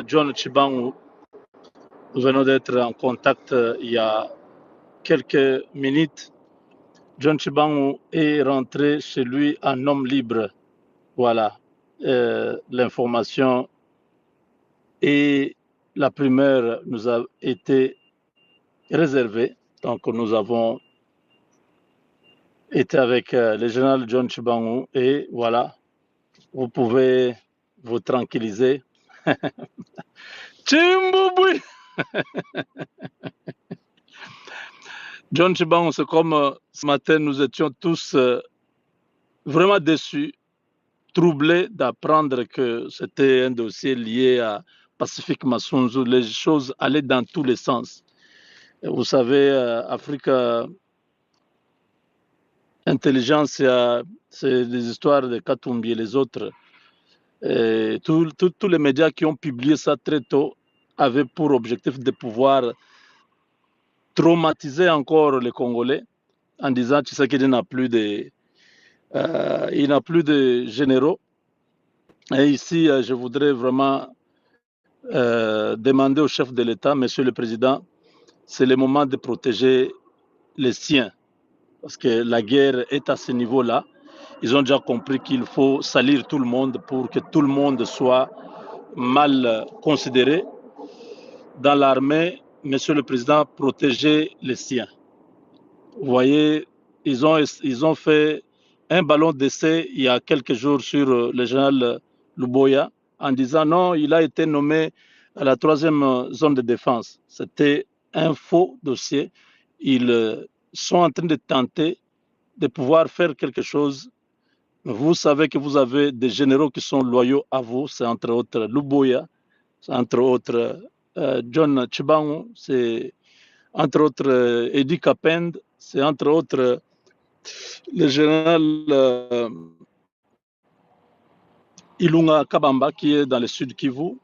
John Chibangu, nous venons d'être en contact il y a quelques minutes. John Chibangu est rentré chez lui en homme libre. Voilà, l'information et la primeur nous a été réservée. Donc nous avons été avec le général John Chibangu et voilà, vous pouvez vous tranquilliser. Chimbouboui John Chibangu, c'est comme ce matin, nous étions tous vraiment déçus, troublés d'apprendre que c'était un dossier lié à Pacifique Massunzu. Les choses allaient dans tous les sens. Et vous savez, Afrique Intelligence, c'est des histoires de Katumbi et les autres. Et tous les médias qui ont publié ça très tôt avaient pour objectif de pouvoir traumatiser encore les Congolais en disant Tshisekedi n'a plus de, il n'a plus de généraux. Et ici, je voudrais vraiment demander au chef de l'État, Monsieur le Président, c'est le moment de protéger les siens. Parce que la guerre est à ce niveau-là. Ils ont déjà compris qu'il faut salir tout le monde pour que tout le monde soit mal considéré. Dans l'armée, Monsieur le Président, protégez les siens. Vous voyez, ils ont fait un ballon d'essai il y a quelques jours sur le général Luboya en disant non, il a été nommé à la 3e zone de défense. C'était un faux dossier. Ils sont en train de tenter de pouvoir faire quelque chose. Vous savez que vous avez des généraux qui sont loyaux à vous. C'est entre autres Luboya, c'est entre autres John Chibangu, c'est entre autres Eddie Kapend, c'est entre autres le général Ilunga Kabamba qui est dans le sud Kivu.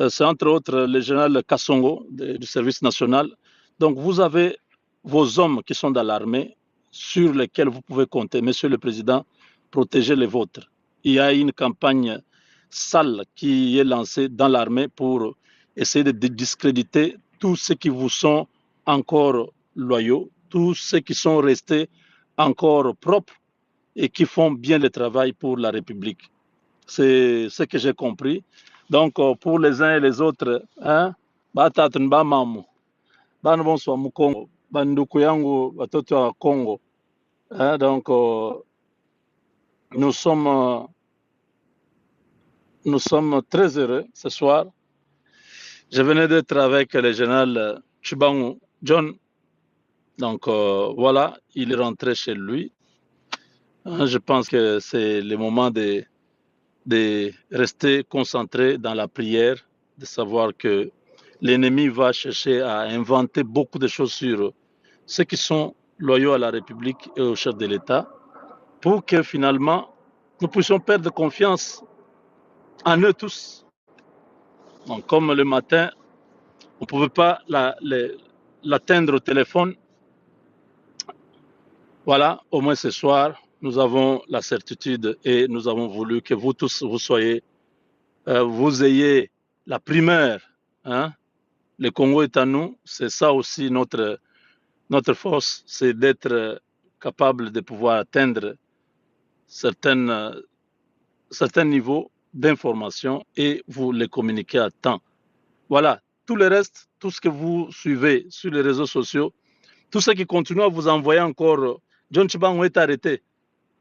C'est entre autres le général Kassongo du service national. Donc vous avez vos hommes qui sont dans l'armée sur lesquels vous pouvez compter. Monsieur le Président, protégez les vôtres. Il y a une campagne sale qui est lancée dans l'armée pour essayer de discréditer tous ceux qui vous sont encore loyaux, tous ceux qui sont restés encore propres et qui font bien le travail pour la République. C'est ce que j'ai compris. Donc, pour les uns et les autres, hein, batatun ba mamu, bana bonso mu Congo, banduku yangu watoto wa Congo. Hein, donc, nous sommes très heureux ce soir. Je venais d'être avec le général Chibangu John. Donc, voilà, il est rentré chez lui. Hein, je pense que c'est le moment de rester concentré dans la prière, de savoir que l'ennemi va chercher à inventer beaucoup de choses sur ceux qui sont loyaux à la République et au chef de l'État, pour que finalement nous puissions perdre confiance en eux tous. Donc, comme le matin, on ne pouvait pas l'atteindre au téléphone, voilà, au moins ce soir, nous avons la certitude et nous avons voulu que vous tous, vous ayez la primeur. Hein? Le Congo est à nous, c'est ça aussi notre force, c'est d'être capable de pouvoir atteindre certains niveaux d'information et vous les communiquer à temps. Voilà, tout le reste, tout ce que vous suivez sur les réseaux sociaux, tout ceux qui continuent à vous envoyer encore, John Chibangu est arrêté.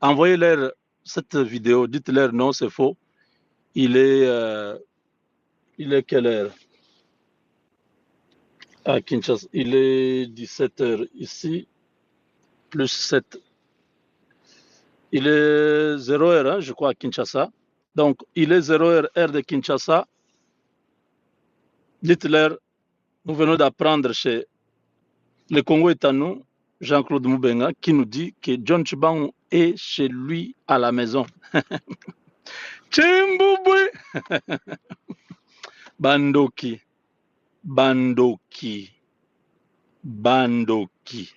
Envoyez-leur cette vidéo, dites-leur non, c'est faux. Il est quelle heure? À Kinshasa, il est 17h ici, plus 7. Il est 0h, hein, je crois, à Kinshasa. Donc, il est 0h, heure de Kinshasa. Dites-leur, nous venons d'apprendre chez le Congo est à nous, Jean-Claude Moubenga, qui nous dit que John Chibangu est chez lui à la maison. Chimbouboui Bandoki. Bandoki. Bandoki.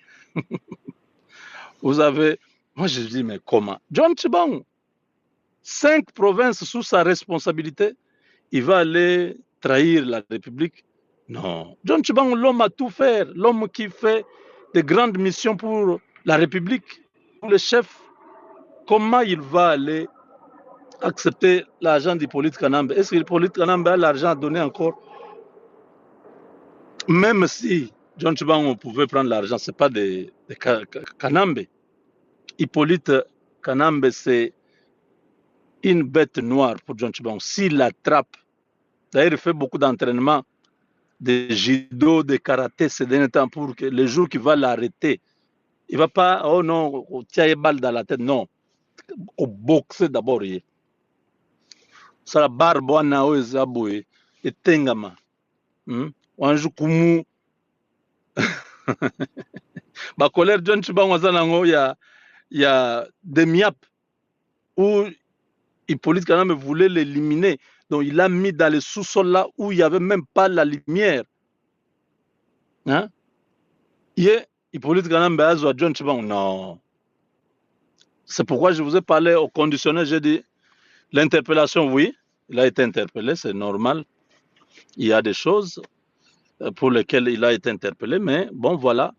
Vous avez... Moi, je dis, mais comment? John Chibangu, 5 provinces sous sa responsabilité, il va aller trahir la République. Non. John Tchibango, l'homme a tout fait, l'homme qui fait de grandes missions pour la République, pour le chef. Comment il va aller accepter l'argent d'Hippolyte Kanambe? Est-ce que Hippolyte Kanambe a l'argent à donner encore? Même si John Tchibango pouvait prendre l'argent, ce n'est pas de Kanambe. Hippolyte Kanambe, c'est une bête noire pour John Tchibango. S'il l'attrape, d'ailleurs, il fait beaucoup d'entraînement, de judo, de karaté ces derniers temps pour que le jour qu'il va l'arrêter, il ne va pas, oh non, tiens une balle dans la tête, non. Au boxer d'abord. Ça la barbe, on a oezaboué, et tengama. On joue kumu. Ma colère, John Tchibango, il y a des miap où Hippolyte Kanambe voulait l'éliminer. Donc il l'a mis dans le sous-sol là où il n'y avait même pas la lumière. Hein? Hippolyte Kanambe a joué à John Tchibango. Non. C'est pourquoi je vous ai parlé au conditionnel. J'ai dit l'interpellation, oui, il a été interpellé, c'est normal. Il y a des choses pour lesquelles il a été interpellé, mais bon, voilà.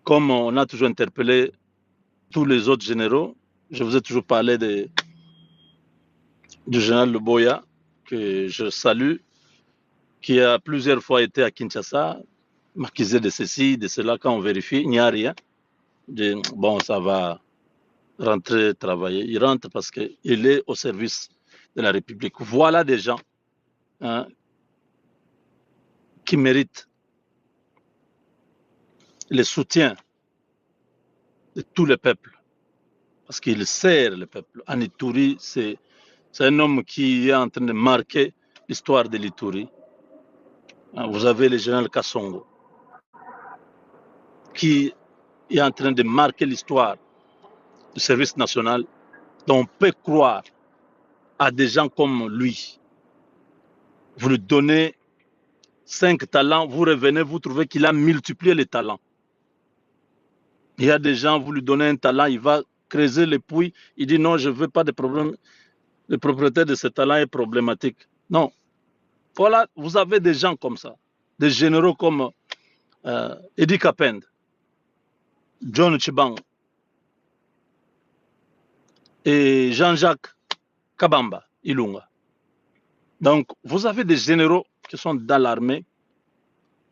Comme on a toujours interpellé tous les autres généraux, je vous ai toujours parlé du général Luboya, que je salue, qui a plusieurs fois été à Kinshasa, m'accusé de ceci, de cela. Quand on vérifie, il n'y a rien. Bon, ça va rentrer travailler. Il rentre parce qu'il est au service de la République. Voilà des gens qui méritent le soutien de tous les peuples, parce qu'il sert le peuple. Anitouri, c'est un homme qui est en train de marquer l'histoire de l'Ituri. Vous avez le général Kassongo, qui est en train de marquer l'histoire du service national, dont on peut croire à des gens comme lui. Vous lui donnez 5 talents, vous revenez, vous trouvez qu'il a multiplié les talents. Il y a des gens, vous lui donnez un talent, il va creuser les puits, il dit non, je ne veux pas de problème. Le propriétaire de ce talent est problématique. Non. Voilà, vous avez des gens comme ça, des généraux comme Eddie Kapend, John Tchibango et Jean-Jacques Kabamba, Ilunga. Donc, vous avez des généraux qui sont dans l'armée.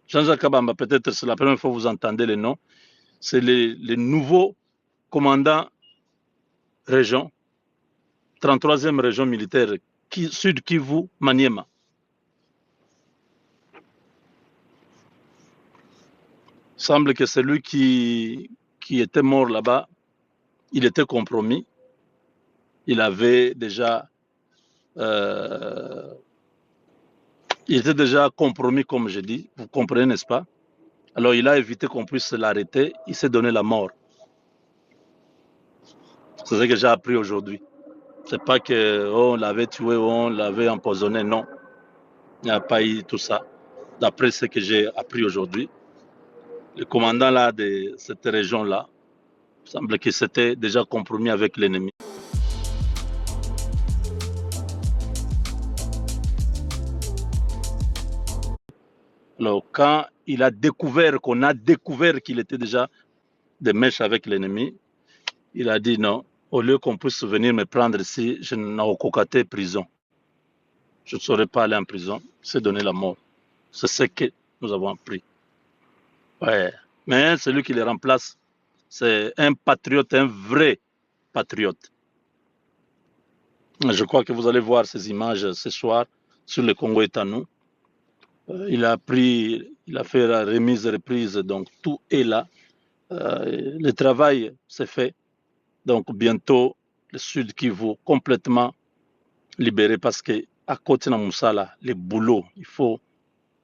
Jean-Jacques Kabamba, peut-être c'est la première fois que vous entendez le nom. C'est le nouveau commandant région, 33e région militaire, Sud Kivu, Maniema. Il semble que celui qui était mort là-bas, il était compromis. Il avait déjà il était déjà compromis, comme je dis, vous comprenez, n'est-ce pas? Alors il a évité qu'on puisse l'arrêter, il s'est donné la mort. C'est ce que j'ai appris aujourd'hui. C'est pas qu'on l'avait tué ou on l'avait empoisonné, non. Il n'y a pas eu tout ça. D'après ce que j'ai appris aujourd'hui, le commandant là de cette région-là, il semble qu'il s'était déjà compromis avec l'ennemi. Alors, quand il a découvert, qu'on a découvert qu'il était déjà de mèche avec l'ennemi, il a dit non, au lieu qu'on puisse venir me prendre ici, je n'ai aucun prison. Je ne saurais pas aller en prison, c'est donner la mort. C'est ce que nous avons appris. Ouais. Mais celui qui le remplace, c'est un patriote, un vrai patriote. Je crois que vous allez voir ces images ce soir sur le Congo est à nous. Il a fait la remise reprise, donc tout est là. Le travail s'est fait. Donc bientôt, le Sud Kivu complètement libéré parce qu'à côté de Moussala, les boulots, il faut,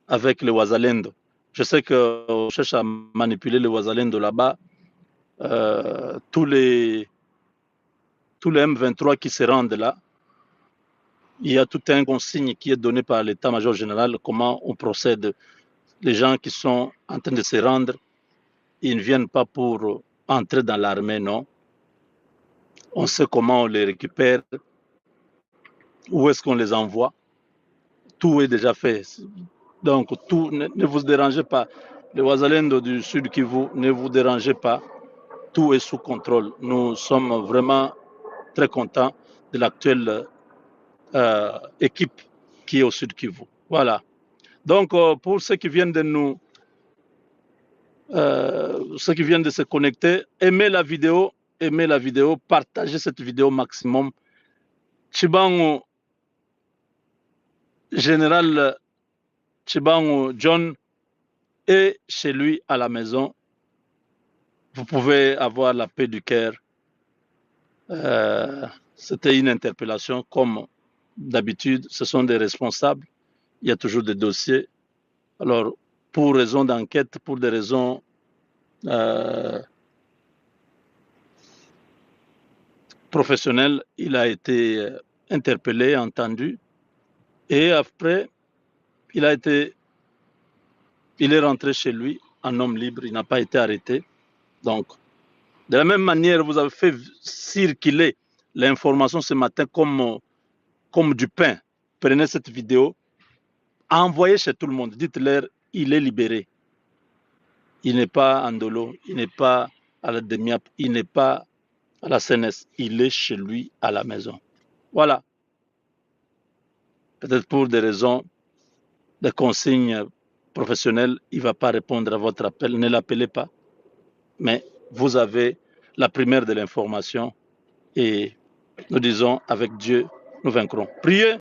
avec les Wazalendo. Je sais qu'on cherche à manipuler les Wazalendo là-bas. Tous les M23 qui se rendent là, il y a tout un consigne qui est donné par l'état-major général, comment on procède. Les gens qui sont en train de se rendre, ils ne viennent pas pour entrer dans l'armée, non. On sait comment on les récupère, où est-ce qu'on les envoie. tout est déjà fait. Donc, tout, ne vous dérangez pas. Les Ouazalendo du Sud Kivu, ne vous dérangez pas. Tout est sous contrôle. Nous sommes vraiment très contents de l'actuelle équipe qui est au Sud Kivu. Voilà. Donc, pour ceux qui viennent de ceux qui viennent de se connecter, aimez la vidéo, partagez cette vidéo maximum. Chibango, général Chibango John est chez lui à la maison. Vous pouvez avoir la paix du cœur. C'était une interpellation comme d'habitude. Ce sont des responsables. Il y a toujours des dossiers. Alors, pour raison d'enquête, pour des raisons professionnelles, il a été interpellé, entendu. Et après, il est rentré chez lui en homme libre. Il n'a pas été arrêté. Donc, de la même manière, vous avez fait circuler l'information ce matin comme du pain. Prenez cette vidéo, envoyez chez tout le monde. Dites-leur, il est libéré. Il n'est pas en dolo, il n'est pas à la DEMIAP, il n'est pas à la CNS. Il est chez lui à la maison. Voilà. Peut-être pour des raisons de consignes professionnelles, il ne va pas répondre à votre appel. Ne l'appelez pas. Mais vous avez la primaire de l'information et nous disons avec Dieu, nous vaincrons. Priez.